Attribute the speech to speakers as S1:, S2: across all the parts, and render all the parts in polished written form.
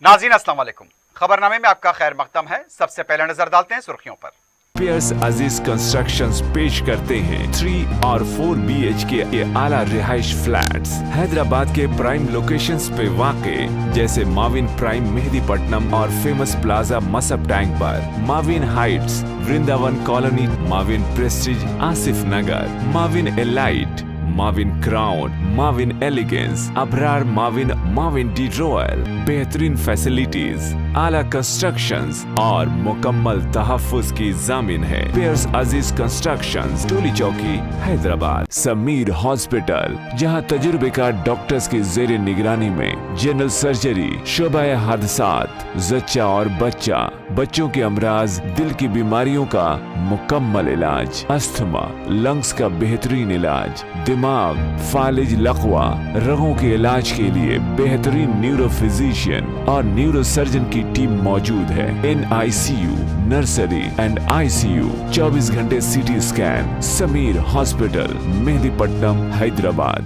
S1: नाज़रीन अस्सलाम वालेकुम। खबरनामे में आपका खैर मकदम है। सबसे पहले नजर डालते हैं सुर्खियों पर।
S2: पियर्स अजीज कंस्ट्रक्शंस पेश करते हैं 3 और 4 BHK के आला रिहाइश फ्लैट्स हैदराबाद के प्राइम लोकेशंस पे वाक़े, जैसे माविन प्राइम मेहदीपट्टनम और फेमस प्लाजा मसब टैंक पर, Mavin Heights Vrindavan Colony, Mavin Prestige Asif Nagar, Mavin Elite, Mavin Crown, Mavin Elegance, Abrar Mavin, Mavin de Royal, बेहतरीन फैसिलिटीज, आला कंस्ट्रक्शंस और मुकम्मल तहफ्फुज की जामिन है। पियर्स अजीज कंस्ट्रक्शंस, टोली चौकी, हैदराबाद। समीर हॉस्पिटल, जहां तजुर्बेकार डॉक्टर्स की जेर निगरानी में जनरल सर्जरी, शोबा हादसात, जच्चा और बच्चा, बच्चों के अमराज, दिल की बीमारियों का मुकम्मल इलाज, अस्थमा, लंग्स का बेहतरीन इलाज, दिमाग, फालिज, लकवा, रगों के इलाज के लिए बेहतरीन न्यूरो फिजिशियन और न्यूरो सर्जन की टीम मौजूद है। NICU, नर्सरी एंड ICU, 24 घंटे CT scan. Sameer hospital, Mehdipatnam, Hyderabad.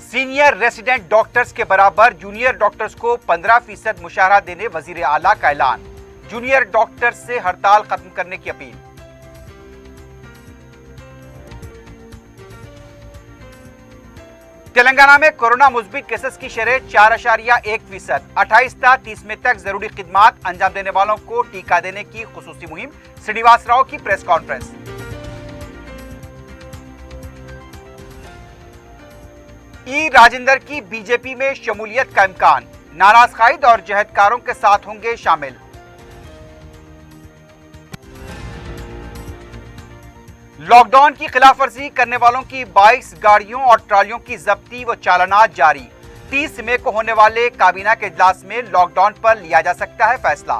S1: Senior resident doctors के बराबर जूनियर डॉक्टर्स को 15% मुशाहरा देने वजीर आला का ऐलान। जूनियर डॉक्टर्स से हड़ताल खत्म करने की अपील। तेलंगाना में कोरोना मुस्बित केसेस की शरह 4.1%। 28 ता 30 मई तक जरूरी खिदमात अंजाम देने वालों को टीका देने की खुसूसी मुहिम। श्रीनिवास राव की प्रेस कॉन्फ्रेंस। ई राजेंद्र की बीजेपी में शमूलियत का इम्कान। नाराज कायद और जहदकारों के साथ होंगे शामिल। लॉकडाउन की खिलाफवर्जी करने वालों की 22 गाड़ियों और ट्रालियों की जब्ती व चालानात जारी। 30 मई को होने वाले काबीना के इजलास में लॉकडाउन पर लिया जा सकता है फैसला।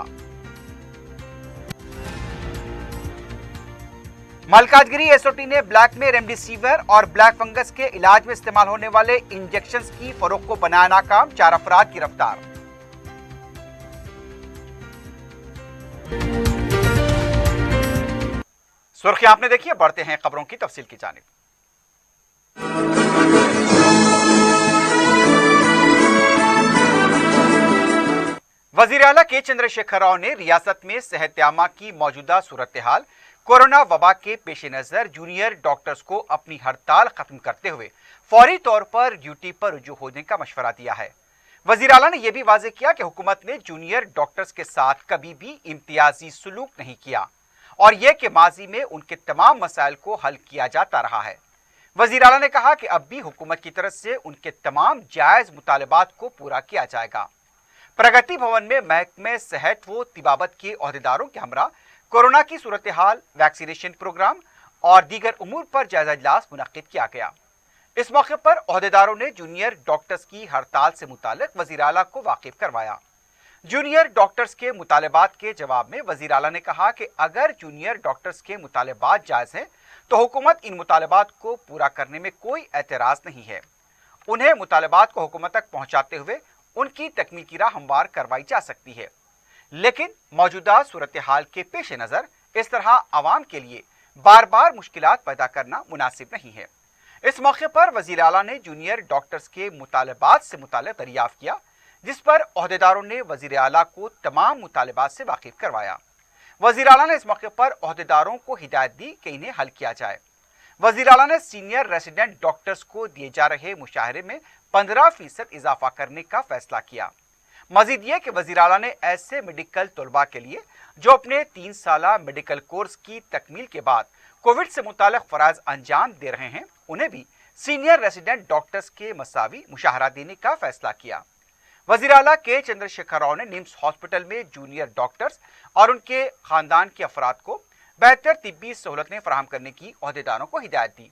S1: मलकाजगिरी SOT ने ब्लैक में रेमडेसिविर और ब्लैक फंगस के इलाज में इस्तेमाल होने वाले इंजेक्शंस की फरोख्त को बनाया नाकाम। 4 अफराद गिरफ्तार। सुर्खियां आपने देखी है, बढ़ते हैं खबरों की तफसील की जानिब। वजीर आला के चंद्रशेखर राव ने रियासत में सेहत आमा की मौजूदा सूरत हाल, कोरोना वबा के पेश नजर जूनियर डॉक्टर्स को अपनी हड़ताल खत्म करते हुए फौरी तौर पर ड्यूटी पर रुजू होने का मशवरा दिया है। वजीर आला ने यह भी वाज़ेह किया कि हुकूमत ने जूनियर डॉक्टर्स के साथ कभी भी इम्तियाजी सलूक नहीं किया और यह कि माजी में उनके तमाम मसाइल को हल किया जाता रहा है। वजीर आला ने कहा कि अब भी हुकूमत की तरफ से उनके तमाम जायज मुतालबात को पूरा किया जाएगा। प्रगति भवन में महकमे सेहत व तिबाबत के ओहदेदारों के हमरा कोरोना की सूरत हाल, वैक्सीनेशन प्रोग्राम और दीगर उमूर पर जायजा इजलास मुनक्किद किया गया। इस मौके पर ओहदेदारों ने जूनियर डॉक्टर्स की हड़ताल से मुताल्लिक वजीर आला को वाकिफ करवाया। जूनियर डॉक्टर्स के मुतालबात के जवाब में वजीर आला ने कहा कि अगर जूनियर डॉक्टर्स के मुतालबात जायज हैं तो हुकूमत इन मुतालबात को पूरा करने में कोई एतराज नहीं है। उन्हें मुतालबात को हुकूमत तक पहुंचाते हुए उनकी तकमील की राह हमवार करवाई जा सकती है, लेकिन मौजूदा सूरत हाल के पेश नज़र इस तरह आवाम के लिए बार बार मुश्किलात पैदा करना मुनासिब नहीं है। इस मौके पर वजीर आला ने जूनियर डॉक्टर्स के मुतालबात से मुताल्लिक़ दरियाफ्त किया, जिस पर ओहदेदारों ने वजीर आला को तमाम मुतालबात से वाकिफ करवाया। वजीर आला ने इस मौके पर ओहदेदारों को हिदायत दी कि इन्हें हल किया जाए। वजीर आला ने सीनियर रेसिडेंट डॉक्टर्स को दिए जा रहे मुशाहरे में 15% इजाफा करने का फैसला किया। मजीद ये कि वजीर आला ने ऐसे मेडिकल तलबा के लिए जो अपने 3 साला मेडिकल कोर्स की तकमील के बाद कोविड से मुताल्लिक़ फराइज़ अंजाम दे रहे हैं, उन्हें भी सीनियर रेसिडेंट डॉक्टर्स के मसावी मुशाहरा देने का फैसला किया। वजीर आला के चंद्रशेखर राव ने निम्स हॉस्पिटल में जूनियर डॉक्टर्स और उनके खानदान के अफराद को बेहतर तिब्बी सहूलतें फराहम करने की ओहदेदारों को हिदायत दी।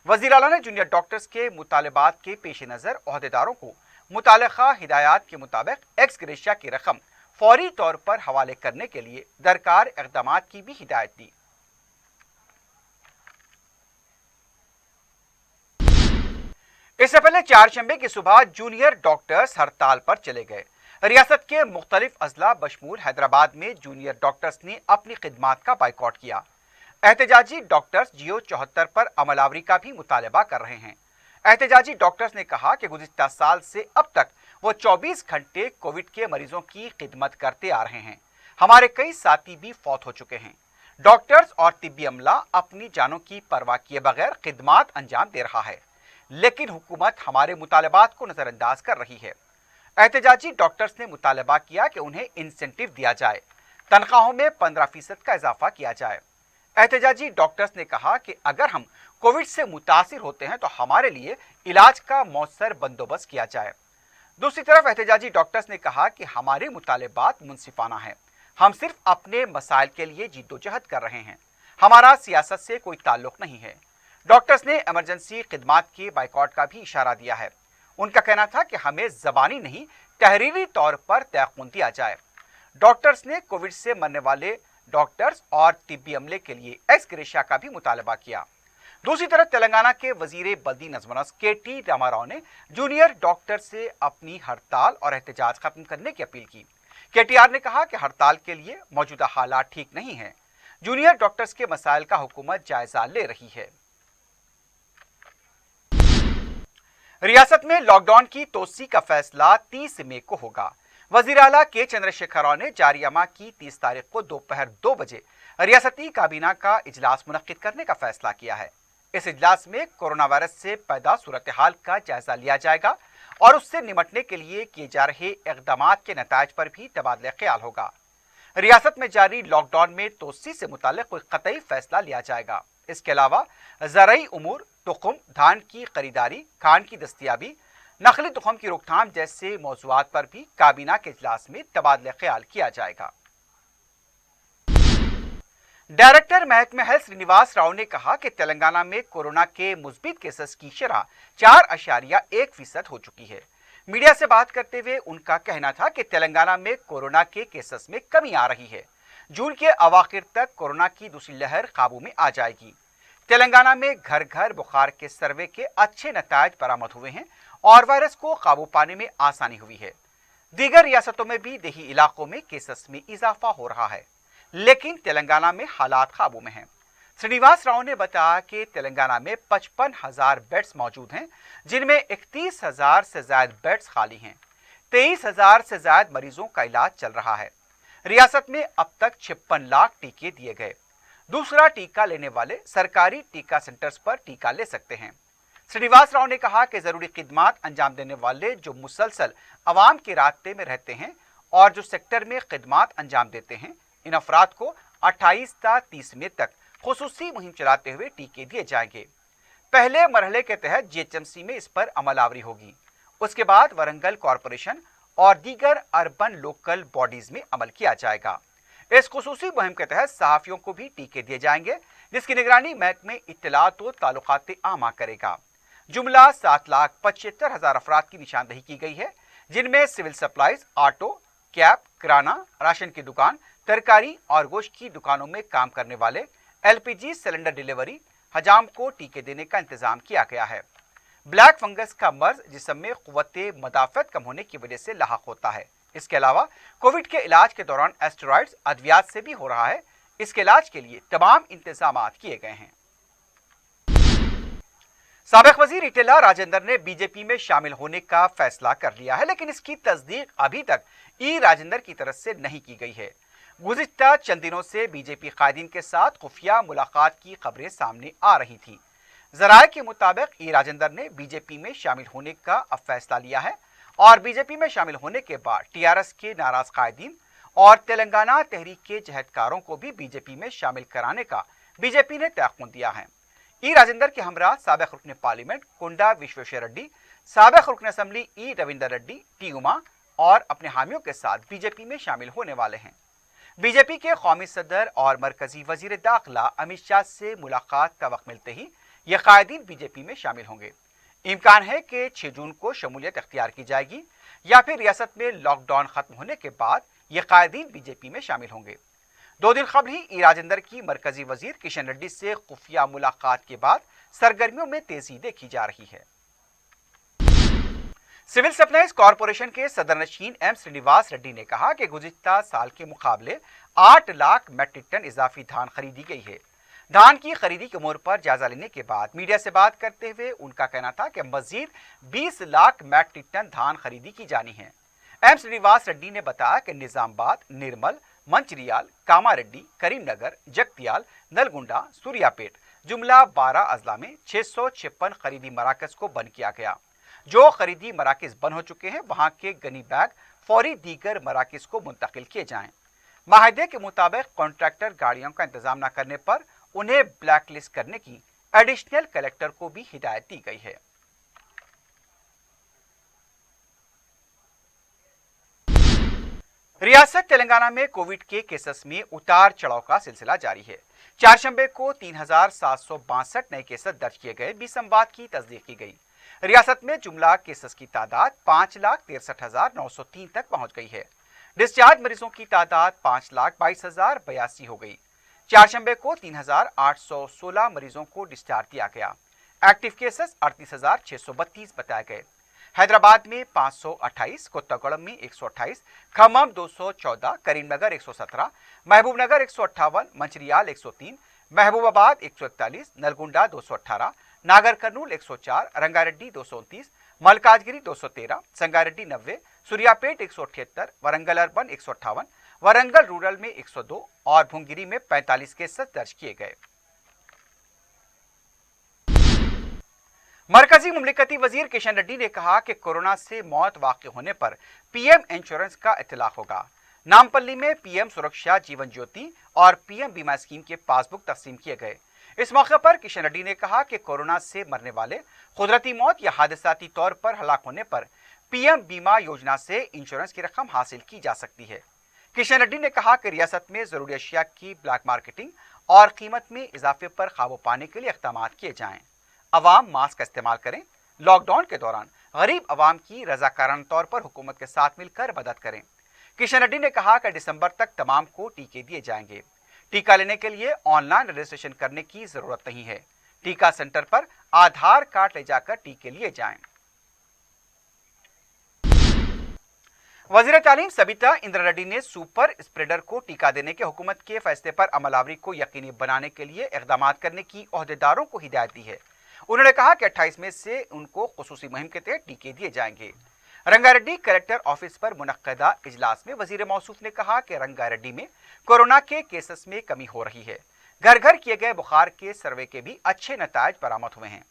S1: वजीर आला ने जूनियर डॉक्टर्स के मुतालबात के पेश नज़र ओहदेदारों को मुताल्लिक़ा हिदायत के मुताबिक एक्स ग्रेशिया की रकम फौरी तौर पर हवाले करने के लिए दरकार इक़दामात की भी हिदायत दी। इससे पहले 4 शंबे की सुबह जूनियर डॉक्टर्स हड़ताल पर चले गए। रियासत के मुख्तलिफ अजला बशमूल हैदराबाद में जूनियर डॉक्टर्स ने अपनी खिदमात का बाइकआउट किया। एहतजाजी डॉक्टर्स GO 74 पर अमलावरी का भी मुतालबा कर रहे हैं। एहतजाजी डॉक्टर्स ने कहा कि गुज़िश्ता साल से अब तक वो 24 घंटे कोविड के मरीजों की खिदमत करते आ रहे हैं। हमारे कई साथी भी फौत हो चुके हैं। डॉक्टर्स और तिब्बी अमला अपनी जानों की परवाह किए बगैर खिदमत अंजाम दे रहा है, लेकिन हुकूमत हमारे मुतालबात को नजरअंदाज कर रही है। एहतजाजी डॉक्टर्स ने मुतालबा किया कि उन्हें इंसेंटिव दिया जाए, तनख्वाहों में 15% का इजाफा किया जाए। एहतजाजी डॉक्टर्स ने कहा कि अगर हम कोविड से मुतासिर होते हैं तो हमारे लिए इलाज का मौसर बंदोबस्त किया जाए। दूसरी तरफ एहतजाजी डॉक्टर्स ने कहा कि हमारे मुतालबात मुनसिफाना है, हम सिर्फ अपने मसाइल के लिए जिद्दोजहद कर रहे हैं, हमारा सियासत से कोई ताल्लुक नहीं है। डॉक्टर्स ने इमरजेंसी खिदमात के बाइकआउट का भी इशारा दिया है। उनका कहना था कि हमें ज़बानी नहीं तहरीरी तौर पर तयक़ुन दिया जाए। डॉक्टर्स ने कोविड से मरने वाले डॉक्टर्स और तिब्बी अमले के लिए एक्स ग्रेशिया का भी मुतालबा किया। दूसरी तरफ तेलंगाना के वजीर बल्दी नज़्म-ओ-नस्क के.टी. रामाराव ने जूनियर डॉक्टर से अपनी हड़ताल और एहतजाज खत्म करने की अपील की। KTR ने कहा कि हड़ताल के लिए मौजूदा हालात ठीक नहीं है। जूनियर डॉक्टर्स के मसाइल का हुकूमत जायजा ले रही है। रियासत में लॉकडाउन की तोसी का फैसला 30 मई को होगा। वजीर आला के चंद्रशेखर राव ने जारी माह की 30 तारीख को दोपहर 2 बजे रियासती काबीना का इजलास मुनक्किद करने का फैसला किया है। इस इजलास में कोरोना वायरस से पैदा सूरत हाल का जायजा लिया जाएगा और उससे निमटने के लिए किए जा रहे इक़दामात के नताइज पर भी तबादला ख्याल होगा। रियासत में जारी लॉकडाउन में तोसी से मुताल्लिक़ कोई क़तई फैसला लिया जाएगा। इसके अलावा ज़राई उमूर, तुख़म, धान की खरीदारी, खान की दस्तियाबी, नकली तुख़म की रोकथाम जैसे मौज़ूआत पर भी काबीना के इजलास में तबादला ख्याल किया जाएगा। डायरेक्टर महकमे हेल्थ श्रीनिवास राव ने कहा कि तेलंगाना में कोरोना के मुस्बित केसेस की शरह 4.1% हो चुकी है। मीडिया से बात करते हुए उनका कहना था कि तेलंगाना में कोरोना के केसेस में कमी आ रही है। जून के अवाखिर तक कोरोना की दूसरी लहर काबू में आ जाएगी। तेलंगाना में घर घर बुखार के सर्वे के अच्छे नतायज बरामद हुए हैं और वायरस को काबू पाने में आसानी हुई है। दीगर रियासतों में भी देही इलाकों में केसेस में इजाफा हो रहा है, लेकिन तेलंगाना में हालात काबू में हैं। श्रीनिवास राव ने बताया कि तेलंगाना में 55,000 बेड्स मौजूद हैं, जिनमें 31,000 से ज्यादा बेड्स खाली हैं। 23,000 से ज्यादा मरीजों का इलाज चल रहा है। रियासत में अब तक 56 लाख टीके दिए गए। दूसरा टीका लेने वाले सरकारी टीका सेंटर्स पर टीका ले सकते हैं। श्रीनिवास राव ने कहा कि जरूरी खिदमात अंजाम देने वाले जो मुसलसल अवाम के रास्ते में रहते हैं और जो सेक्टर में खिदमात अंजाम देते हैं, इन अफराद को 28 ता 30 मई तक खुसूसी मुहिम चलाते हुए टीके दिए जाएंगे। पहले मरहले के तहत GHMC में इस पर अमलावरी होगी। उसके बाद वरंगल कॉरपोरेशन और दीगर अर्बन लोकल बॉडीज में अमल किया जाएगा। इस खुसूसी मुहिम के तहत सहाफियों को भी टीके दिए जाएंगे, जिसकी निगरानी महकमे इत्तलात व ताल्लुकात आमा करेगा। जुमला 7,75,000 अफराद की निशानदही की गई है, जिनमें सिविल सप्लाईज, ऑटो, कैब, किराना, राशन की दुकान, तरकारी और गोश्त की दुकानों में काम करने वाले, LPG सिलेंडर डिलीवरी, हजाम को टीके देने का इंतजाम किया गया है। ब्लैक फंगस का मर्ज जिस्म में क़ुव्वत मदाफ़त कम होने की वजह से लाहक होता है। इसके अलावा कोविड के इलाज के दौरान एस्टेरॉइड्स अद्वियात से भी हो रहा है। इसके इलाज के लिए तमाम इंतजामात किए गए हैं। साबिक वजीर इटेला राजेंद्र ने बीजेपी में शामिल होने का फैसला कर लिया है, लेकिन इसकी तस्दीक अभी तक राजेंद्र की तरफ से नहीं की गई है। गुज़िश्ता चंद दिनों से बीजेपी कायदीन के साथ खुफिया मुलाकात की खबरें सामने आ रही थी। जराये के मुताबिक राजेंद्र ने बीजेपी में शामिल होने का अब फैसला लिया है और बीजेपी में शामिल होने के बाद TRS के नाराज कायदीन और तेलंगाना तहरीक के जहदकारों को भी बीजेपी में शामिल कराने का बीजेपी ने तयक़ुन दिया है। राजेंद्र के हमरा साबिक रुकन पार्लियामेंट कोंडा विश्वेश्वर रेड्डी, साबिक रुकन असम्बली रविंदर रेड्डी, T. उमा और अपने हामियों के साथ बीजेपी में शामिल होने वाले हैं। बीजेपी के कौमी सदर और मरकजी वजीर दाखिला अमित शाह से मुलाकात का वक्त मिलते ही ये कायदीन बीजेपी में शामिल होंगे। इम्कान है कि 6 जून को शमूलियत इख्तियार की जाएगी या फिर रियासत में लॉकडाउन खत्म होने के बाद ये कायदीन बीजेपी में शामिल होंगे। 2 दिन कबल ही राजेंद्र की मरकजी वजीर किशन रेड्डी से खुफिया मुलाकात के बाद सरगर्मियों में तेजी देखी जा रही है। सिविल सप्लाईज कॉरपोरेशन के सदरनशीन M. श्रीनिवास रेड्डी ने कहा कि गुज़िश्ता साल के मुकाबले 8 लाख मेट्रिक टन इजाफी धान खरीदी गई है। धान की खरीदी के मोड़ पर जायजा लेने के बाद मीडिया से बात करते हुए उनका कहना था कि मजीद 20 लाख मैट्रिक टन धान खरीदी की जानी है। एम श्रीनिवास रेड्डी ने बताया कि निजामाबाद, निर्मल, मंचरियाल, कामारेड्डी, करीमनगर, जगतियाल, नलगुंडा, सूर्यापेट जुमला 12 अजला में 656 खरीदी मराकज को बंद किया गया। जो खरीदी मराकज बंद हो चुके हैं वहां के गनी बैग फौरी दीगर मराकज को मुंतकिल किए जाएं। माहिदे के मुताबिक कॉन्ट्रैक्टर गाड़ियों का इंतजाम न करने पर उन्हें ब्लैक लिस्ट करने की एडिशनल कलेक्टर को भी हिदायत दी गई है। रियासत तेलंगाना में कोविड के केसेस में उतार चढ़ाव का सिलसिला जारी है। चारशंबे को 3762 नए केसेस दर्ज किए गए। 20 अमवात की तस्दीक की गई। रियासत में जुमला केसेस की तादाद 5,63,903 तक पहुंच गई है। डिस्चार्ज मरीजों की तादाद 5,22,082 हो गई। चारशंबे को 3,816 मरीजों को डिस्चार्ज दिया गया। एक्टिव केसेस 38,632 बताए गए। हैदराबाद में 528, कोत्तागुड़म में 128, खम्मम 214, करीमनगर 117, महबूबनगर 158, मंचिरियाल 103, महबूबाबाद 141, नलगुंडा 218, नागर कर्नूल 104, रंगारेड्डी 229, मलकाजगिरी 213, संगारेड्डी 90, सूर्यापेट 178, वरंगल अर्बन 158, वरंगल रूरल में 102 और भुंगिरी में 45 केसेस दर्ज किए गए। मरकजी मुमलिकती वजीर किशन रेड्डी ने कहा कि कोरोना से मौत वाक़ई होने पर पीएम इंश्योरेंस का इतलाक होगा। नामपल्ली में पीएम सुरक्षा जीवन ज्योति और पीएम बीमा स्कीम के पासबुक तकसीम किए गए। इस मौके पर किशन रेड्डी ने कहा कि कोरोना से मरने वाले कुदरती मौत या हादसाती तौर पर हलाक होने पर पीएम बीमा योजना से इंश्योरेंस की रकम हासिल की जा सकती है। किशन रेड्डी ने कहा कि रियासत में जरूरी अशिया की ब्लैक मार्केटिंग और कीमत में इजाफे पर काबू पाने के लिए इक़दाम किए जाएं। अवाम मास्क का इस्तेमाल करें। लॉकडाउन के दौरान गरीब अवाम की रजाकाराना तौर पर हुकूमत के साथ मिलकर मदद करें। किशन रेड्डी ने कहा कि दिसंबर तक तमाम को टीके दिए जाएंगे। टीका लेने के लिए ऑनलाइन रजिस्ट्रेशन करने की जरूरत नहीं है। टीका सेंटर पर आधार कार्ड ले जाकर टीके लिए जाएं। वजीर तालीम सबिता इंद्रा रेड्डी ने सुपर स्प्रेडर को टीका देने के हुकूमत के फैसले पर अमलावरी को यकीनी बनाने के लिए इक़दाम करने की ओहदेदारों को हिदायत दी है। उन्होंने कहा कि 28 मई से उनको खुसूसी मुहिम के तहत टीके दिए जाएंगे। रंगारेड्डी कलेक्टर ऑफिस पर मुनक्कदा इजलास में वजीर मौसूफ ने कहा कि रंगारेड्डी में कोरोना के केसेस में कमी हो रही है। घर घर किए गए बुखार के सर्वे के भी अच्छे नतायज बरामद हुए हैं।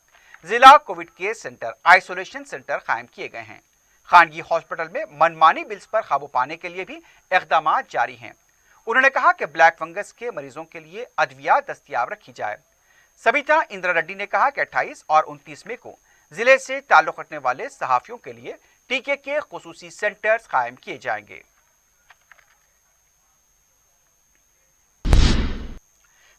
S1: जिला Covid care centre, isolation centre कायम किए गए हैं। खानगी हॉस्पिटल में मनमानी बिल्स पर काबू पाने के लिए भी इक़दाम जारी हैं। उन्होंने कहा कि ब्लैक फंगस के मरीजों के लिए अद्विया दस्तयाब रखी जाए। सबिता इंद्रा रेड्डी ने कहा कि 28 और 29 मई को जिले से ताल्लुक रखने वाले सहाफियों के लिए टीके के खुसूसी सेंटर्स कायम किए जाएंगे।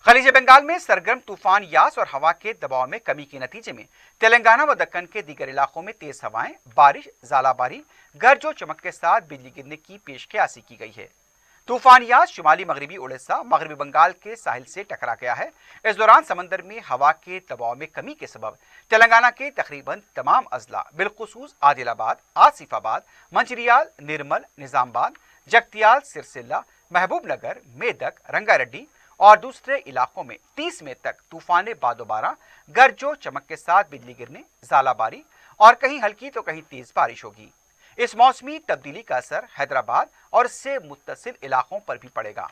S1: खलीज बंगाल में सरगर्म तूफान यास और हवा के दबाव में कमी के नतीजे में तेलंगाना व दक्कन के दीगर इलाकों में तेज हवाएं, बारिश, ज़ालाबारी, गरज और चमक के साथ बिजली गिरने की पेशकयासी की गई है। तूफान यास शुमाली मगरबी उड़ीसा, मगरबी बंगाल के साहिल से टकरा गया है। इस दौरान समंदर में हवा के दबाव में कमी के सबब तेलंगाना के तकरीबन तमाम अजला बिलखुसूस आदिलाबाद, आसिफाबाद, मंचिरियाल, निर्मल, निजामाबाद, जगतियाल, सिरसिल्ला, महबूबनगर, मेदक, रंगारेड्डी और दूसरे इलाकों में 30 मई तक तूफान बादोबारा, गरजो चमक के साथ बिजली गिरने, ज़ालाबारी और कहीं हल्की तो कहीं तेज बारिश होगी। इस मौसमी तब्दीली का असर हैदराबाद और इससे मुत्तसिल इलाकों पर भी पड़ेगा।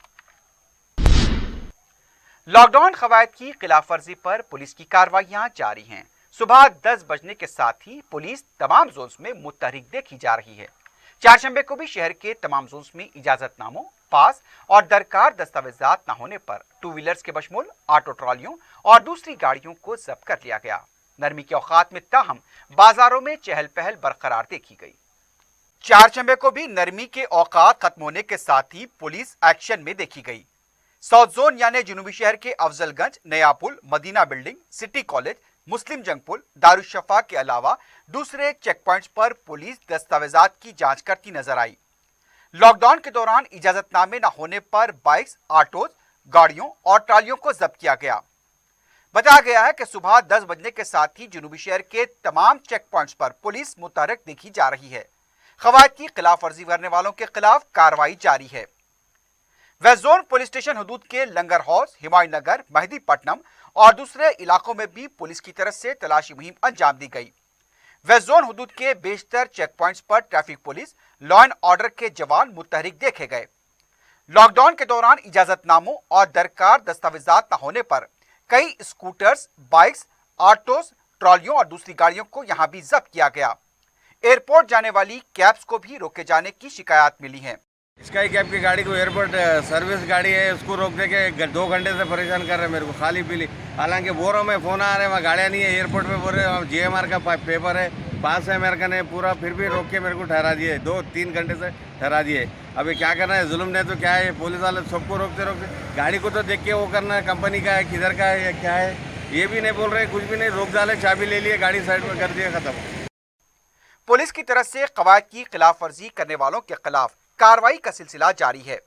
S1: लॉकडाउन कवायद की खिलाफ वर्जी पर पुलिस की कार्रवाइयां जारी हैं। सुबह 10 बजने के साथ ही पुलिस तमाम जोन्स में मुतहरिक देखी जा रही है। चारशंबे को भी शहर के तमाम जोन्स में इजाजतनामों, पास और दरकार दस्तावेजात न होने पर टू व्हीलर्स के बशमूल ऑटो ट्रॉलियों और दूसरी गाड़ियों को जब्त कर लिया गया। नरमी के औकात में ताहम बाजारों में चहल पहल बरकरार देखी गई। चारशंबे को भी नरमी के औकात खत्म होने के साथ ही पुलिस एक्शन में देखी गई। साउथ जोन यानी जुनूबी शहर के अफजलगंज, नया पुल, मदीना बिल्डिंग, सिटी कॉलेज, मुस्लिम जंग पुल, दारुशफा के अलावा दूसरे चेक पॉइंट्स पर पुलिस दस्तावेजात की जांच करती नजर आई। लॉकडाउन के दौरान इजाजतनामे न होने पर बाइक्स, ऑटोज, गाड़ियों और ट्रालियों को जब्त किया गया। बताया गया है कि सुबह 10 बजने के साथ ही जुनूबी शहर के तमाम चेक पॉइंट्स पर पुलिस मुतहरिक देखी जा रही है। कवायद की खिलाफ वर्जी करने वालों के खिलाफ कार्रवाई जारी है। वेस्ट जोन पुलिस स्टेशन हदूद के लंगर हाउस, हिमायत नगर, मेहदीपट्टनम और दूसरे इलाकों में भी पुलिस की तरफ से तलाशी मुहिम अंजाम दी गई। वेस्ट जोन हदूद के बेशतर चेक पॉइंट्स पर traffic police, law and order के जवान मुतहरिक देखे गए। लॉकडाउन के दौरान इजाजतनामों और दरकार दस्तावेजात न होने पर कई स्कूटर्स, बाइक्स, ऑटोज, ट्रॉलियों और दूसरी गाड़ियों को यहां भी जब्त किया गया। एयरपोर्ट जाने वाली कैब्स को भी रोके जाने की शिकायत मिली है।
S3: स्काई कैब की गाड़ी को एयरपोर्ट सर्विस गाड़ी है, उसको रोक दे के 2 घंटे से परेशान कर रहे हैं मेरे को, खाली पीली। हालांकि बोल रहा हूँ मैं, फ़ोन आ रहे हैं, वहाँ गाड़ियाँ नहीं है एयरपोर्ट पे, बोल रहे हैं GMR का पेपर है, पास है अमेरिकन है पूरा, फिर भी रोक के मेरे को ठहरा दिए, 2-3 घंटे से ठहरा दिए। अभी क्या करना है, जुल्म ने तो क्या है, पुलिस वाले सबको रोकते गाड़ी को तो देख के वो करना है, कंपनी का है, किधर का है या क्या है, ये भी नहीं बोल रहे, कुछ भी नहीं, रोक डाले, चाबी ले लिए, गाड़ी साइड में कर दिया, खत्म।
S1: पुलिस की तरफ से कवायद की खिलाफ वर्जी करने वालों के खिलाफ कार्रवाई का सिलसिला जारी है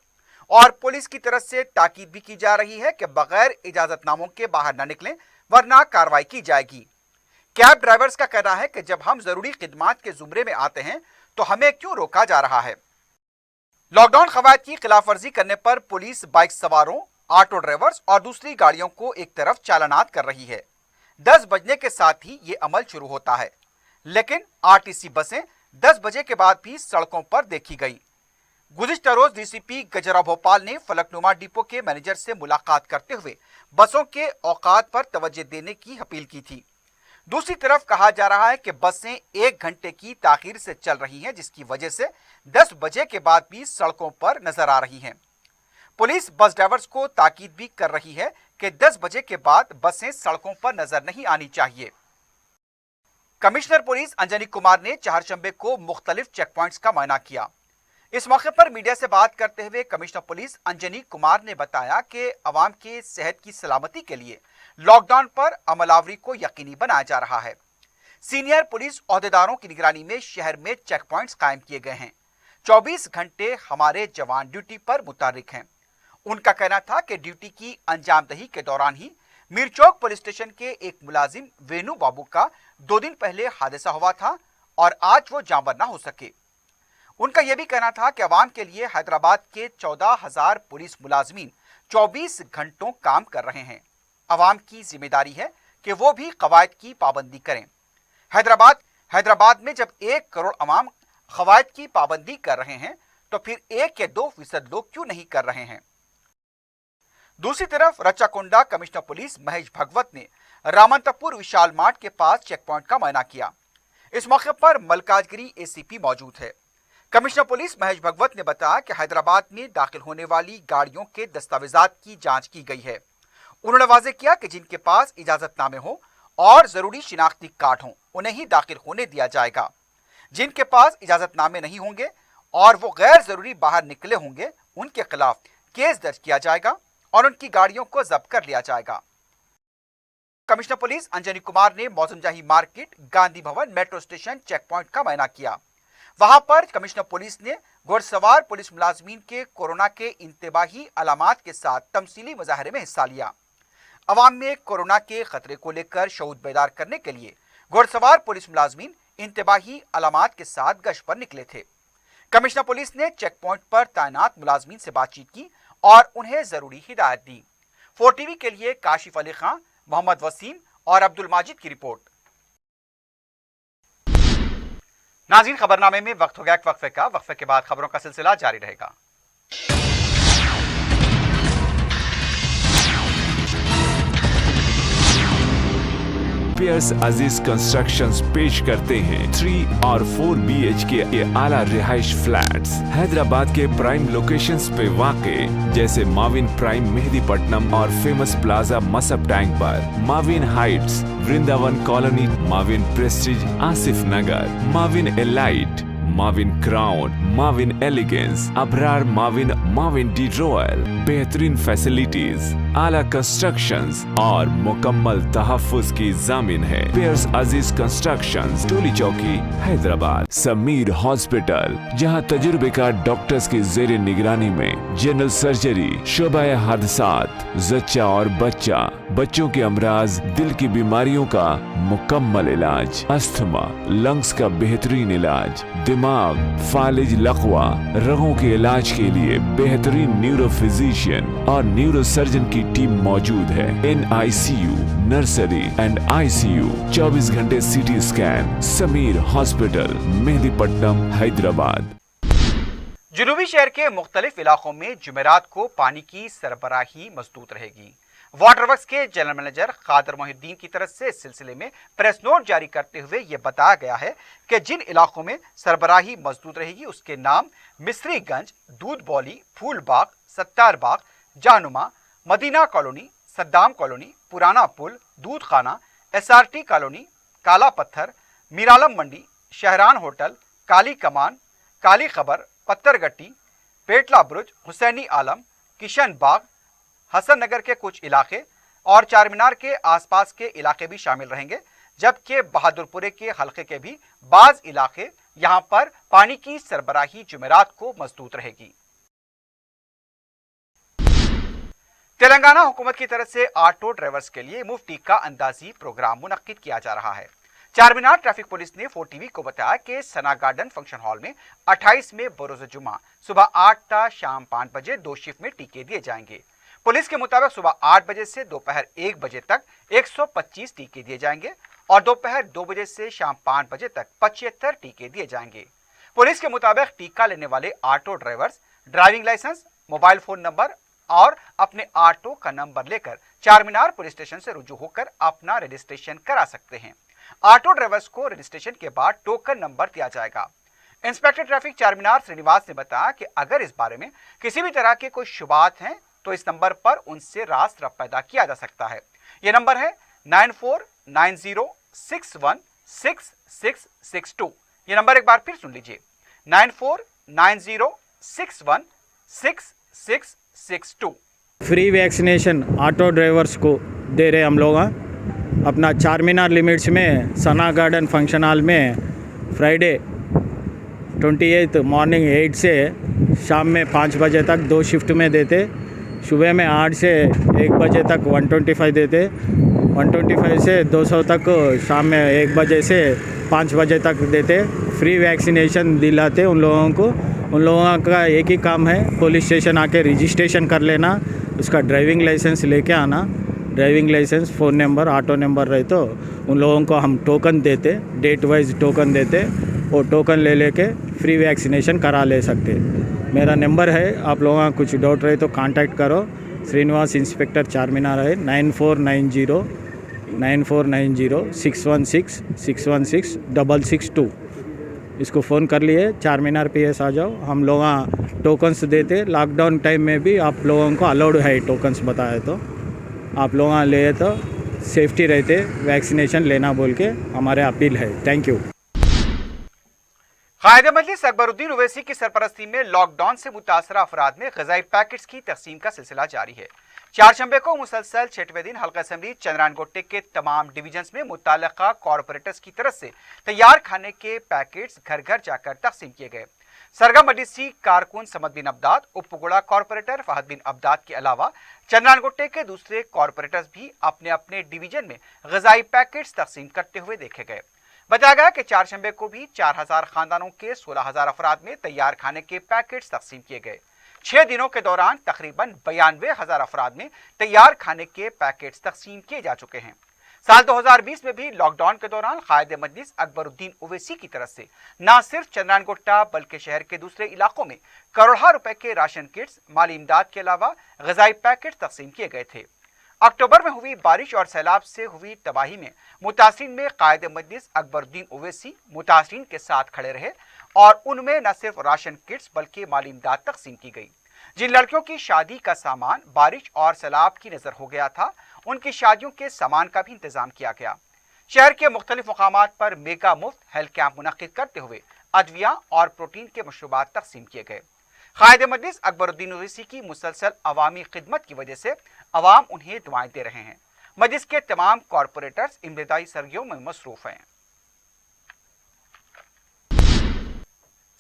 S1: और पुलिस की तरफ से ताकीद भी की जा रही है कि बगैर इजाजतनामों के बाहर न निकलें वरना कार्रवाई की जाएगी। कैब ड्राइवर्स का कहना है कि जब हम जरूरी खिदमात के जुमरे में आते हैं तो हमें क्यों रोका जा रहा है। लॉकडाउन कवायद की खिलाफ वर्जी करने पर पुलिस बाइक सवारों, ऑटो ड्राइवर्स और दूसरी गाड़ियों को एक तरफ चालानात कर रही है। 10 बजने के साथ ही ये अमल शुरू होता है, लेकिन आरटीसी बसें 10 बजे के बाद भी सड़कों पर देखी गई। गुज़िश्ता रोज डीसीपी गजरा भोपाल ने फलकनुमा डिपो के मैनेजर से मुलाकात करते हुए बसों के औकात पर तवज्जो देने की अपील की थी। दूसरी तरफ कहा जा रहा है कि बसें 1 घंटे की ताखीर से चल रही हैं, जिसकी वजह से 10 बजे के बाद भी सड़कों पर नजर आ रही हैं। पुलिस बस ड्राइवर्स को ताकीद भी कर रही है कि 10 बजे के बाद बसें सड़कों पर नजर नहीं आनी चाहिए। कमिश्नर पुलिस अंजनी कुमार ने चहारशंबे को मुख्तलिफ चेक पॉइंट्स का मुआयना किया। इस मौके पर मीडिया से बात करते हुए कमिश्नर पुलिस अंजनी कुमार ने बताया कि अवाम के सेहत की सलामती के लिए लॉकडाउन पर अमलावरी को यकीनी बनाया जा रहा है। सीनियर पुलिस ओहदेदारों की निगरानी में शहर में चेक पॉइंट्स कायम किए गए हैं। 24 घंटे हमारे जवान ड्यूटी पर मुतहर्रिक हैं। उनका कहना था कि ड्यूटी की अंजामदही के दौरान ही मीरचौक पुलिस स्टेशन के एक मुलाजिम वेणु बाबू का 2 दिन पहले हादसा हुआ था और आज वो जांबर ना हो सके। उनका यह भी कहना था कि अवाम के लिए हैदराबाद के 14,000 पुलिस मुलाजमीन 24 घंटों काम कर रहे हैं। अवाम की जिम्मेदारी है कि वो भी कवायद की पाबंदी करें। हैदराबाद में जब 1 करोड़ अवाम कवायद की पाबंदी कर रहे हैं तो फिर 1 या 2% लोग क्यों नहीं कर रहे हैं। दूसरी तरफ रच्चाकोंडा कमिश्नर पुलिस महेश भगवत ने रामंतपुर विशाल मार्ट के पास चेक पॉइंट का मुआयना किया। इस मौके पर मलकाजगिरी एसीपी मौजूद है। कमिश्नर पुलिस महेश भगवत ने बताया कि हैदराबाद में दाखिल होने वाली गाड़ियों के दस्तावेजात की जांच की गई है। उन्होंने वाज़ेह किया कि जिनके पास इजाजतनामे हो और जरूरी शिनाख्ती कार्ड हों उन्हें ही दाखिल होने दिया जाएगा। जिनके पास इजाजतनामे नहीं होंगे और वो गैर जरूरी बाहर निकले होंगे उनके खिलाफ केस दर्ज किया जाएगा और उनकी गाड़ियों को जब्त कर लिया जाएगा। कमिश्नर पुलिस अंजनी कुमार ने मौसमजाही market, Gandhi Bhavan, metro station check point का मुआयना किया। वहां पर कमिश्नर पुलिस ने घुड़सवार पुलिस मुलाजमीन के कोरोना के इंतबाही अलामात के साथ तमसीली मुजाहरे में हिस्सा लिया। अवाम में कोरोना के खतरे को लेकर शऊर बेदार करने के लिए घुड़सवार पुलिस मुलाजमीन इंतबाही अलामात के साथ गश्त पर निकले थे। कमिश्नर पुलिस ने चेक पॉइंट पर तैनात मुलाजमीन से बातचीत की और उन्हें जरूरी हिदायत दी। 4TV के लिए काशिफ अली खान, मोहम्मद वसीम और अब्दुल माजिद की रिपोर्ट। नाज़रीन, खबरनामे में वक्त हो गया एक वक्फे का। वक्फे के बाद खबरों का सिलसिला जारी रहेगा।
S2: पियर्स अजीज कंस्ट्रक्शंस पेश करते हैं 3 और 4 BHK के आला रिहाइश फ्लैट्स हैदराबाद के प्राइम लोकेशंस पे वाक़े, जैसे माविन प्राइम मेहदीपट्टनम और फेमस प्लाजा मसब टैंक पर, Mavin Heights Vrindavan Colony, Mavin Prestige Asif Nagar, Mavin Elite, Mavin Crown, Mavin Elegance, Abrar Mavin de Royal, बेहतरीन फैसिलिटीज। आला कंस्ट्रक्शंस और मुकम्मल तहफ्फुज की जामिन है। पेयर्स अजीज कंस्ट्रक्शंस, टोली चौकी, हैदराबाद। समीर हॉस्पिटल, जहां तजुर्बेकार डॉक्टर्स की जेर निगरानी में जनरल सर्जरी, शोबा हादसात, जच्चा और बच्चा, बच्चों के अमराज, दिल की बीमारियों का मुकम्मल इलाज, अस्थमा, लंग्स का बेहतरीन इलाज, दिमाग, फालिज, लकवा, रगों के इलाज के लिए बेहतरीन न्यूरो फिजिशियन और न्यूरो सर्जन की टीम मौजूद है। NICU, नर्सरी एंड ICU, 24 घंटे CT scan. Sameer hospital, Mehdipatnam, Hyderabad.
S1: जुनूबी शहर के मुख्तलिफ इलाकों में जुमेरात को पानी की सरबराही मजबूत रहेगी। वाटर वर्क्स के जनरल मैनेजर कादर मोहिद्दीन की तरफ से इस सिलसिले में प्रेस नोट जारी करते हुए यह बताया गया है कि जिन इलाकों में सरबराही मजबूत रहेगी उसके नाम मिस्रीगंज, दूध बौली, फूलबाग, सत्तार बाग, जानुमा, मदीना कॉलोनी, सद्दाम कॉलोनी, पुराना पुल, दूध खाना, SRT कॉलोनी, काला पत्थर, मीरालम मंडी, शहरान होटल, काली कमान, काली खबर, पत्थरगट्टी, पेटला बुर्ज, हुसैनी आलम, किशन बाग, हसन नगर के कुछ इलाके और चार मीनार के आसपास के इलाके भी शामिल रहेंगे, जबकि बहादुरपुरे के हलके के भी बाज इलाके यहां पर पानी की सरबराही जुमेरात को मजबूत रहेगी। तेलंगाना हुकूमत की तरफ से ऑटो ड्राइवर्स के लिए मुफ्त का अंदाजी प्रोग्राम मुनक्किद किया जा रहा है। चार मीनार ट्रैफिक पुलिस ने 4TV को बताया कि सना गार्डन फंक्शन हॉल में 28 में बरोज जुमा सुबह 8 टा शाम 5 बजे 2 शिफ्ट में टीके दिए जाएंगे। पुलिस के मुताबिक सुबह 8 बजे से दोपहर 1 बजे तक 125 टीके दिए जाएंगे और दोपहर 2 बजे से शाम 5 बजे तक 75 टीके दिए जाएंगे। पुलिस के मुताबिक टीका लेने वाले auto drivers driving licence, mobile phone number और अपने ऑटो का नंबर लेकर चार मीनार पुलिस स्टेशन से रुजू होकर अपना रजिस्ट्रेशन करा सकते हैं। ऑटो ड्राइवर्स को रजिस्ट्रेशन के बाद टोकन नंबर दिया जाएगा। इंस्पेक्टर ट्रैफिक चार मीनार श्रीनिवास ने बताया कि अगर इस बारे में किसी भी तरह के कोई शुबात हैं तो इस नंबर पर उनसे रास्त पैदा किया जा सकता है। यह नंबर है 9490616662। यह नंबर एक बार फिर सुन लीजिए, 9490616662।
S4: फ्री वैक्सीनेशन ऑटो ड्राइवर्स को दे रहे हम लोग अपना चार मीनार लिमिट्स में सना गार्डन फंक्शन हॉल में फ्राइडे 28 मॉर्निंग 8 से शाम में 5 बजे तक 2 शिफ्ट में देते। सुबह में 8 से 1 बजे तक 125 देते, 125 से 200 तक शाम में 1 बजे से 5 बजे तक देते। फ्री वैक्सीनेशन दिलाते उन लोगों को। उन लोगों का एक ही काम है, पुलिस स्टेशन आके रजिस्ट्रेशन कर लेना, उसका ड्राइविंग लाइसेंस लेके आना। Driving licence, phone number, auto number रहे तो उन लोगों को हम टोकन देते, डेट वाइज टोकन देते। वो टोकन ले लेके फ्री वैक्सीनेशन करा ले सकते। मेरा नंबर है, आप लोगों का कुछ डाउट रहे तो कांटेक्ट करो। श्रीनिवास इंस्पेक्टर चार मीनार है, 9490616616 इसको फ़ोन कर लिए। चार मीनार PS आ जाओ, हम लोग टोकन्स देते। लॉकडाउन टाइम में भी आप लोगों को अलाउड है टोकन्स बताए तो आप लोग ले तो सेफ्टी रहते, वैक्सीनेशन लेना बोल के हमारे अपील है। Thank you.
S1: कायदे मजलिस अकबरुद्दीन ओवैसी की सरपरस्ती में लॉकडाउन से मुतासरा अफराद में ग़िज़ाई पैकेट्स की तकसीम का सिलसिला जारी है। चारशंबे को मुसलसल 6वें दिन हल्का असेंबली चंद्रानगोटे के तमाम डिवीजन्स में मुताल्लिका कॉरपोरेटर्स की तरफ से तैयार खाने के पैकेट्स घर घर जाकर तकसीम किए गए। सरगम मजलिसी कारकुन समद बिन अब्दाद, उपगुड़ा कॉरपोरेटर फहद बिन अब्दाद के अलावा चंद्रानगोटे के दूसरे कॉरपोरेटर्स भी अपने अपने डिवीजन में ग़िज़ाई पैकेट्स तकसीम करते हुए देखे गए। बताया गया कि चारशंबे को भी 4000 खानदानों के 16000 अफराद में तैयार खाने के पैकेट्स तकसीम किए गए। 6 दिनों के दौरान तकरीबन 92,000 अफराद में तैयार खाने के पैकेट्स तकसीम किए जा चुके हैं। साल 2020 में भी लॉकडाउन के दौरान कायदे मजलिस अकबरुद्दीन ओवैसी की तरफ से न सिर्फ चंद्रानगोट्टा बल्कि शहर के दूसरे इलाकों में करोड़ों रुपए के राशन किट्स, माली इमदाद के अलावा ग़िज़ाई पैकेट तकसीम किए गए थे। अक्टूबर में हुई बारिश और सैलाब से हुई तबाही में मुतासिरीन में कायदे मजलिस अकबरुद्दीन ओवैसी मुतासिरीन के साथ खड़े रहे और उनमें न सिर्फ राशन किट्स बल्कि माली इमदाद तकसीम की गई। जिन लड़कियों की शादी का सामान बारिश और सैलाब की नजर हो गया था, उनकी शादियों के सामान का भी इंतजाम किया गया। शहर के मुख्तलिफ मकामात पर मेगा मुफ्त हेल्थ कैंप मुनक्किद करते हुए अदविया और प्रोटीन के मशरूबात तकसीम किए गए। कायद मजलिस अकबरुद्दीन ओवैसी की मुसलसल अवामी खिदमत की वजह से अवाम उन्हें दुआएं दे रहे हैं। मजलिस के तमाम कॉरपोरेटर्स इमदादी सरगियों में मसरूफ हैं।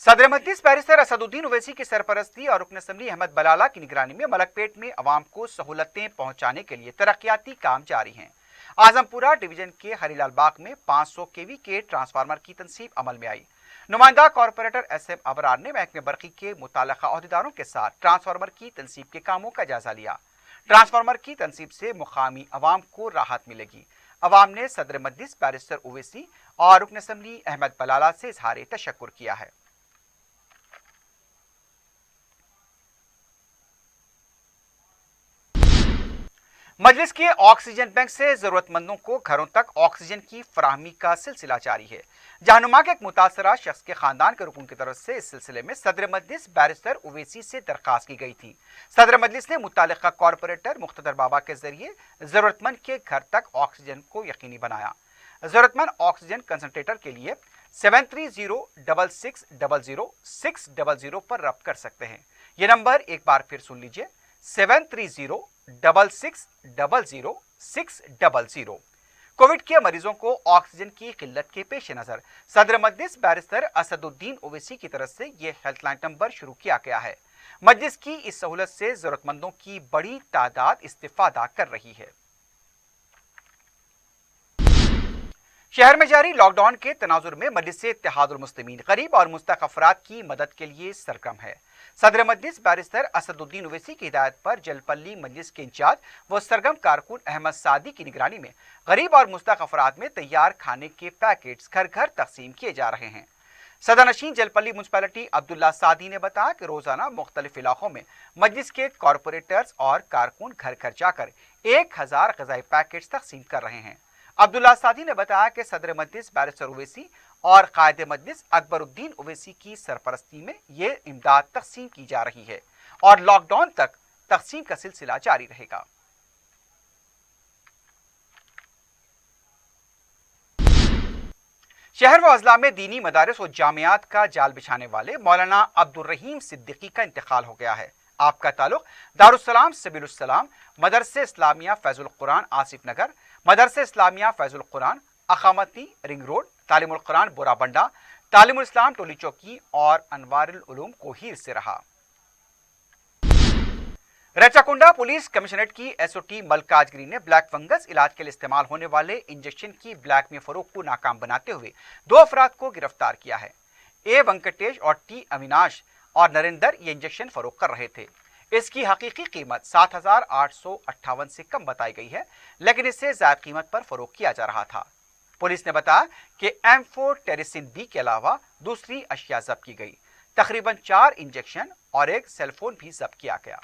S1: सदर मजलिस बैरिस्टर असदुद्दीन ओवैसी की सरपरस्ती और रुकन असम्बली अहमद बलाला की निगरानी में मलकपेट में अवाम को सहूलतें पहुंचाने के लिए तरक्याती काम जारी हैं। आजमपुरा डिवीजन के हरीलाल बाग में 500 केवी के ट्रांसफार्मर की तनसीब अमल में आई। नुमाइंदा कॉरपोरेटर एस एम अबरार ने महकमे बरकी के मुताल्लिका अहदेदारों के साथ ट्रांसफार्मर की तनसीब के कामों का जायजा लिया। ट्रांसफार्मर की तनसीब से मुकामी अवाम को राहत मिलेगी। अवाम ने सदर मजलिस बैरिस्टर ओवैसी और रुकन असम्बली अहमद बलाला से इजहार तशक्कुर किया है। मजलिस के ऑक्सीजन बैंक से जरूरतमंदों को घरों तक ऑक्सीजन की फराहमी का सिलसिला जारी है। जहानुमा के एक मुतासरा शख्स के खानदान के रुकन की तरफ से इस सिलसिले में सदर मजलिस बैरिस्टर ओवैसी से दरखास्त की गई थी। सदर मजलिस ने मुतालिका कॉरपोरेटर मुख्तदर बाबा के जरिए जरूरतमंद के घर तक ऑक्सीजन को यकीनी बनाया। जरूरतमंद ऑक्सीजन कंसंट्रेटर के लिए 7306600600 पर रब्त कर सकते हैं। ये नंबर एक बार फिर सुन लीजिए, 7306600600। कोविड के मरीजों को ऑक्सीजन की किल्लत के पेश नजर सदर मजलिस बैरिस्टर असदुद्दीन ओवैसी की तरफ से यह हेल्पलाइन नंबर शुरू किया गया है। मजलिस की इस सहूलत से जरूरतमंदों की बड़ी तादाद इस्तिफादा कर रही है। शहर में जारी लॉकडाउन के तनाजुर में मजलिस इत्तेहादुल मुस्लिमीन गरीब और मुस्तहक अफराद की मदद के लिए सरगर्म है। सदर मजलिस बैरिस्टर असदुद्दीन ओवैसी की हिदायत पर जलपल्ली मजलिस के इंचार्ज व सरगर्म कारकुन अहमद सादी की निगरानी में गरीब और मुस्तहक अफराद में तैयार खाने के पैकेट्स घर घर तकसीम किए जा रहे हैं। सदरनशीन जलपल्ली म्युनिसिपैलिटी अब्दुल्ला सादी ने बताया कि रोजाना मुख्तलिफ इलाकों में मजलिस के कॉरपोरेटर्स और कारकुन घर घर जाकर 1000 ग़िज़ाई पैकेट्स तकसीम कर रहे हैं। अब्दुल्ला सादी ने बताया कि सदर मजलिस बैरिस्टर ओवैसी और कायद मजलिस अकबरुद्दीन ओवैसी की सरपरस्ती में ये इमदाद तकसीम की जा रही है और लॉकडाउन तक तकसीम का सिलसिला जारी रहेगा। शहर व अजला में दीनी मदारिस और जामियात का जाल बिछाने वाले मौलाना अब्दुल रहीम सिद्दीकी का इंतकाल हो गया है। आपका ताल्लुक दारुस्सलाम सबीलुस्सलाम, मदरसे इस्लामिया फैजुल कुरान आसिफ नगर, मदरसे इस्लामिया फैजुल कुरान अकामती रिंग रोड, तालीमुल कुरान बोराबंडा, तालीमुल इस्लाम टोली चौकी और अनवारुल उलूम कोहीर से रहा। रचाकुंडा पुलिस कमिश्नरेट की एसओटी मलकाजगिरी ने ब्लैक फंगस इलाज के लिए इस्तेमाल होने वाले इंजेक्शन की ब्लैक में फरोख्त को नाकाम बनाते हुए 2 अफराद को गिरफ्तार किया है। ए वेंकटेश और टी अविनाश और नरेंद्र ये इंजेक्शन फरोख्त कर रहे थे। इसकी हकीकी कीमत 7858 से कम बताई गई है, लेकिन इससे ज्यादा कीमत पर फरोख्त किया जा रहा था। पुलिस ने बताया कि M4 टेरिसिन बी के अलावा दूसरी अशिया जब्त की गई। तकरीबन 4 इंजेक्शन और एक सेलफोन भी जब्त किया गया।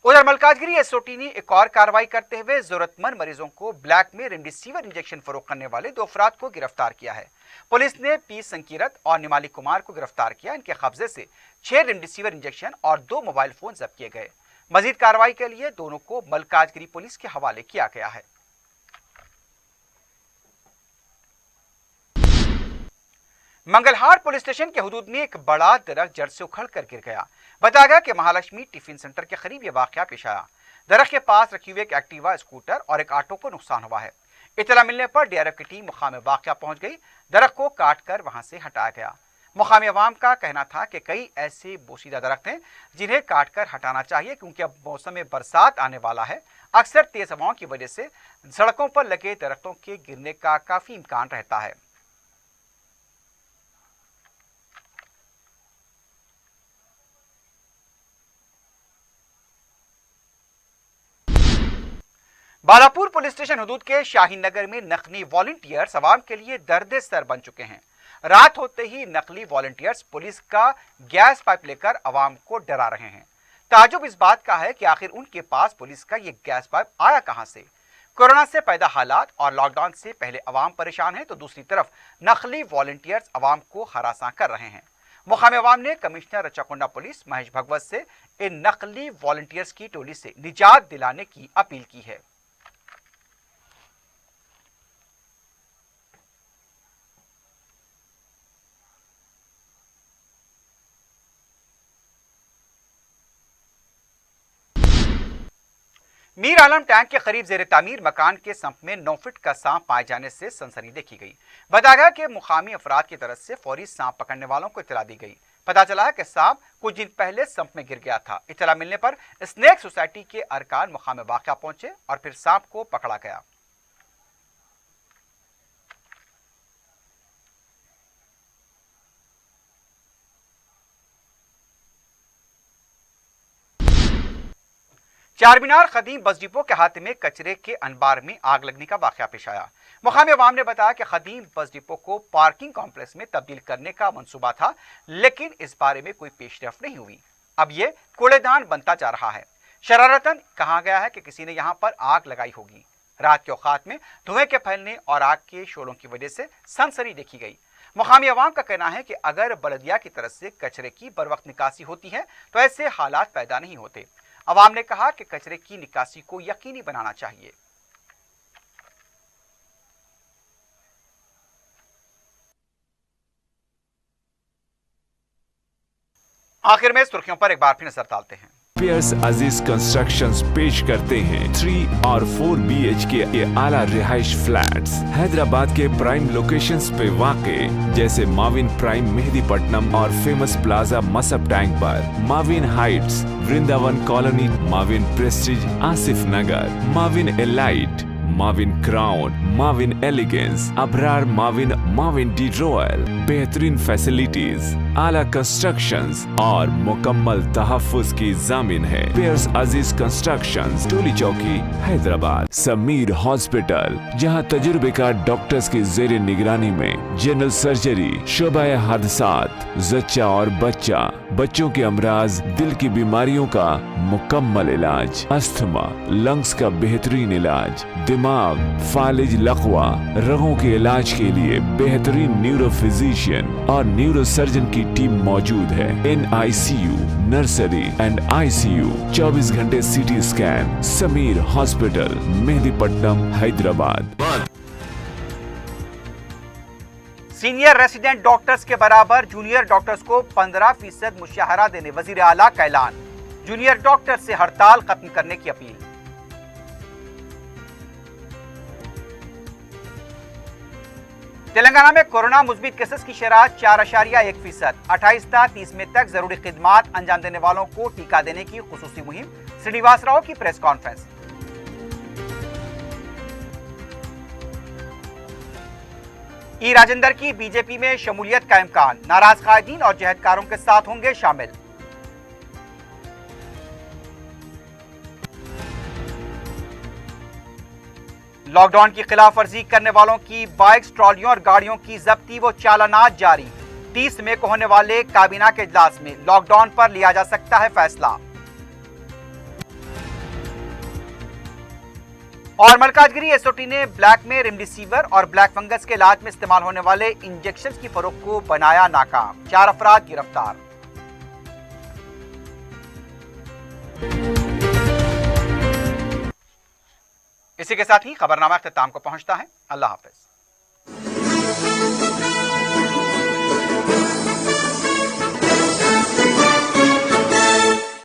S1: उधर मलकाजगिरी एसओटी ने एक और कार्रवाई करते हुए जरूरतमंद मरीजों को ब्लैक में रेमडेसिविर इंजेक्शन फरोख्त करने वाले 2 अफराद को गिरफ्तार किया है। पुलिस ने पी संकीरत और निमाली कुमार को गिरफ्तार किया। इनके कब्जे से 6 रेमडेसिविर इंजेक्शन और 2 मोबाइल फोन जब्त किए गए। मजीद कार्रवाई के लिए दोनों को मलकाजगिरी पुलिस के हवाले किया गया है। मंगलहार पुलिस स्टेशन के हुदूद में एक बड़ा दरख्त जड़ से उखड़कर गिर गया। बताया गया कि महालक्ष्मी टिफिन सेंटर के करीब यह वाकया पेश आया। दरख्त के पास रखी हुई एक एक्टिवा स्कूटर और एक ऑटो को नुकसान हुआ है। इत्तला मिलने पर डीआरएफ की टीम मुकाम वाकया पहुंच गई। दरख्त को काट कर वहां से हटाया गया। मुकामी अवाम का कहना था कि कई ऐसे बोसीदा दरख्त हैं जिन्हें काट कर हटाना चाहिए, क्योंकि अब मौसम में बरसात आने वाला है। अक्सर तेज हवाओं की वजह से सड़कों पर लगे दरख्तों के गिरने का काफी इम्कान रहता है। बालापुर पुलिस स्टेशन हुदूद के शाहीन नगर में नकली वॉलंटियर्स अवाम के लिए दर्द सर बन चुके हैं। रात होते ही नकली वॉलंटियर्स पुलिस का गैस पाइप लेकर अवाम को डरा रहे हैं। ताजुब इस बात का है कि आखिर उनके पास पुलिस का ये गैस पाइप आया कहां से। कोरोना से पैदा हालात और लॉकडाउन से पहले अवाम परेशान है, तो दूसरी तरफ नकली वॉलंटियर्स अवाम को हरासा कर रहे हैं। मुकामी अवाम ने कमिश्नर रचाकुंडा पुलिस महेश भगवत से इन नकली वॉलंटियर्स की टोली से निजात दिलाने की अपील की है। मीर आलम टैंक के करीब जेर तामीर मकान के संप में 9 फीट का सांप पाए जाने से सनसनी देखी गई। बताया गया कि मुकामी अफराद की तरफ से फौरी सांप पकड़ने वालों को इत्तला दी गई। पता चला है कि सांप कुछ दिन पहले संप में गिर गया था। इत्तला मिलने पर स्नेक सोसाइटी के अरकान मुकाम वाक़या पहुंचे और फिर सांप को पकड़ा गया। चारमीनार खदीम बस डिपो के हाथ में कचरे के अनबार में आग लगने का वाकया पेश आया। मुकामी अवाम ने बताया कि खदीम बस डिपो को पार्किंग कॉम्प्लेक्स में तब्दील करने का मंसूबा था, लेकिन इस बारे में कोई पेशरफ नहीं हुई। अब ये कूड़ेदान बनता जा रहा है। शरारतन कहा गया है कि किसी ने यहाँ पर आग लगाई होगी। रात के औकात में धुएं के फैलने और आग के शोलों की वजह से सनसनी देखी गई। मुकामी अवाम का कहना है कि अगर बलदिया की तरफ से कचरे की बर वक्त निकासी होती है तो ऐसे हालात पैदा नहीं होते। अवाम ने कहा कि कचरे की निकासी को यकीनी बनाना चाहिए। आखिर में सुर्खियों पर एक बार फिर नजर डालते हैं।
S2: पियर्स अजीज कंस्ट्रक्शंस पेश करते हैं 3 और 4 BHK के आला रिहाइश फ्लैट्स हैदराबाद के प्राइम लोकेशंस पे वाक़े, जैसे माविन प्राइम मेहदीपट्टनम और फेमस प्लाजा मसब टैंक पर, Mavin Heights Vrindavan Colony, Mavin Prestige Asif Nagar, Mavin Elite, Mavin Crown, Mavin Elegance, Abrar Mavin, Mavin de Royal. बेहतरीन फैसिलिटीज, आला कंस्ट्रक्शंस और मुकम्मल तहफ्फुज की जामिन है। पियर्स अजीज कंस्ट्रक्शंस, टोली चौकी, हैदराबाद। समीर हॉस्पिटल, जहां तजुर्बेकार डॉक्टर्स की जेर निगरानी में जनरल सर्जरी, शोबा हादसात, जच्चा और बच्चा, बच्चों के अमराज, दिल की बीमारियों का मुकम्मल इलाज, अस्थमा, लंग्स का बेहतरीन इलाज, दिमाग, फालिज, लकवा, रगों के इलाज के लिए बेहतरीन न्यूरो फिजिशियन और न्यूरो सर्जन की टीम मौजूद है। NICU, नर्सरी एंड ICU, 24 घंटे CT scan. Sameer hospital, Mehdipatnam, Hyderabad.
S1: Senior resident doctors के बराबर जूनियर डॉक्टर्स को 15% मुशाहरा देने वजीर आला का ऐलान। जूनियर डॉक्टर से हड़ताल खत्म करने की अपील। तेलंगाना में कोरोना मुस्बित केसेस की शरह 4.1%। 28 था 30 में तक जरूरी खिदमात अंजाम देने वालों को टीका देने की खुसूसी मुहिम। श्रीनिवास राव की प्रेस कॉन्फ्रेंस। ई राजेंदर की बीजेपी में शमूलियत का इम्कान। नाराज कायदीन और जहदकारों के साथ होंगे शामिल। लॉकडाउन की खिलाफ वर्जी करने वालों की बाइक्स, ट्रॉलियों और गाड़ियों की जब्ती व चालानात जारी। 30 मई को होने वाले काबीना के इजलास में लॉकडाउन पर लिया जा सकता है फैसला। और मलकाजगिरी SOT ने ब्लैक में रेमडेसिविर और ब्लैक फंगस के इलाज में इस्तेमाल होने वाले इंजेक्शन की फरोख्त को बनाया नाकाम। 4 अफराद गिरफ्तार। इसी के साथ ही खबरनामा अख्ताम को पहुंचता है। अल्लाह हाफिज।